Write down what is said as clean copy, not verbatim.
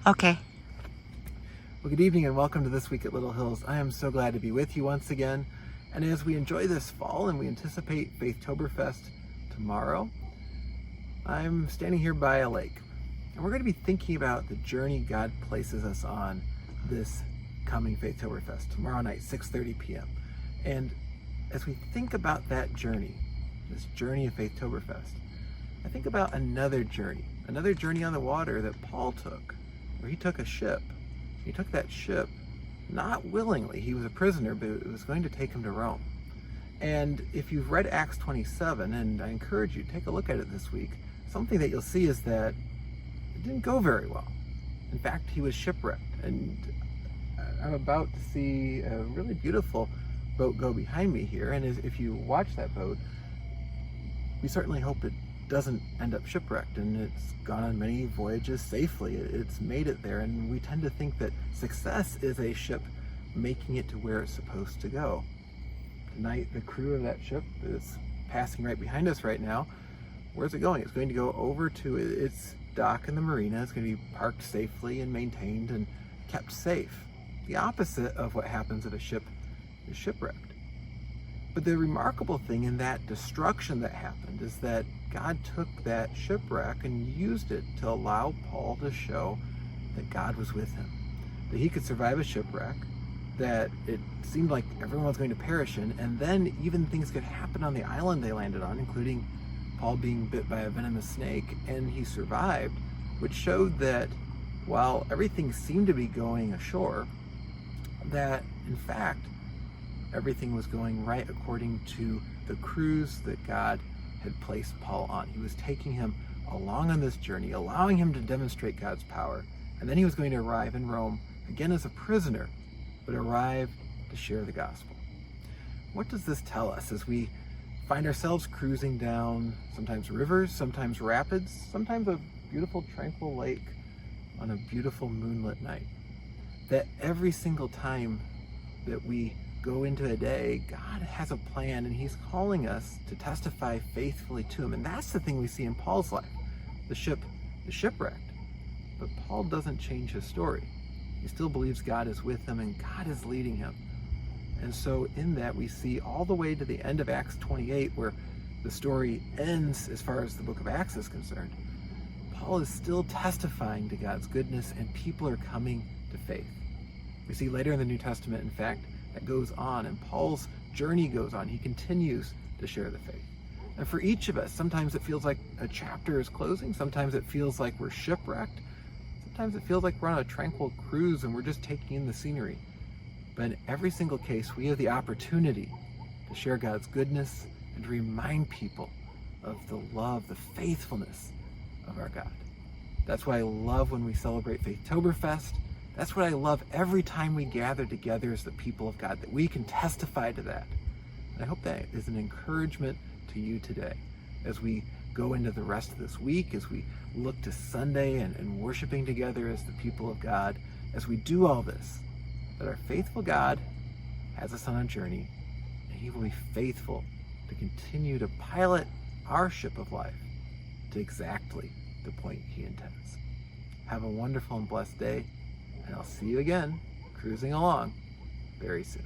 Okay. Well, good evening and welcome to This Week at Little Hills. I am so glad to be with you once again. And as we enjoy this fall and we anticipate Faithtoberfest tomorrow, I'm standing here by a lake. And we're going to be thinking about the journey God places us on this coming Faithtoberfest, tomorrow night, 6:30 p.m. And as we think about that journey, this journey of Faithtoberfest, I think about another journey on the water that Paul took, where he took a ship. He took that ship not willingly. He was a prisoner, but it was going to take him to Rome. And if you've read Acts 27, and I encourage you, take a look at it this week, something that you'll see is that it didn't go very well. In fact, he was shipwrecked. And I'm about to see a really beautiful boat go behind me here. And if you watch that boat, we certainly hope it doesn't end up shipwrecked, and it's gone on many voyages safely. It's made it there, and we tend to think that success is a ship making it to where it's supposed to go. Tonight, the crew of that ship is passing right behind us right now. Where's it going? It's going to go over to its dock in the marina. It's going to be parked safely and maintained and kept safe. The opposite of what happens if a ship is shipwrecked. But the remarkable thing in that destruction that happened is that God took that shipwreck and used it to allow Paul to show that God was with him, that he could survive a shipwreck, that it seemed like everyone was going to perish in, and then even things could happen on the island they landed on, including Paul being bit by a venomous snake, and he survived, which showed that while everything seemed to be going ashore, that in fact, everything was going right according to the cruise that God had placed Paul on. He was taking him along on this journey, allowing him to demonstrate God's power. And then he was going to arrive in Rome, again as a prisoner, but arrive to share the gospel. What does this tell us as we find ourselves cruising down sometimes rivers, sometimes rapids, sometimes a beautiful tranquil lake on a beautiful moonlit night? That every single time that we go into a day, God has a plan, and he's calling us to testify faithfully to him. And that's the thing we see in Paul's life. The ship is shipwrecked, but Paul doesn't change his story. He still believes God is with him and God is leading him. And so in that we see all the way to the end of Acts 28, where the story ends as far as the book of Acts is concerned. Paul is still testifying to God's goodness, and people are coming to faith. We see later in the New Testament, in fact, that goes on, and Paul's journey goes on. He continues to share the faith. And for each of us, sometimes it feels like a chapter is closing. Sometimes it feels like we're shipwrecked. Sometimes it feels like we're on a tranquil cruise and we're just taking in the scenery. But in every single case, we have the opportunity to share God's goodness and to remind people of the love, the faithfulness of our God. That's why I love when we celebrate Faithtoberfest. That's what I love every time we gather together as the people of God, that we can testify to that. And I hope that is an encouragement to you today as we go into the rest of this week, as we look to Sunday and worshiping together as the people of God, as we do all this, that our faithful God has us on a journey, and he will be faithful to continue to pilot our ship of life to exactly the point he intends. Have a wonderful and blessed day. And I'll see you again, cruising along very soon.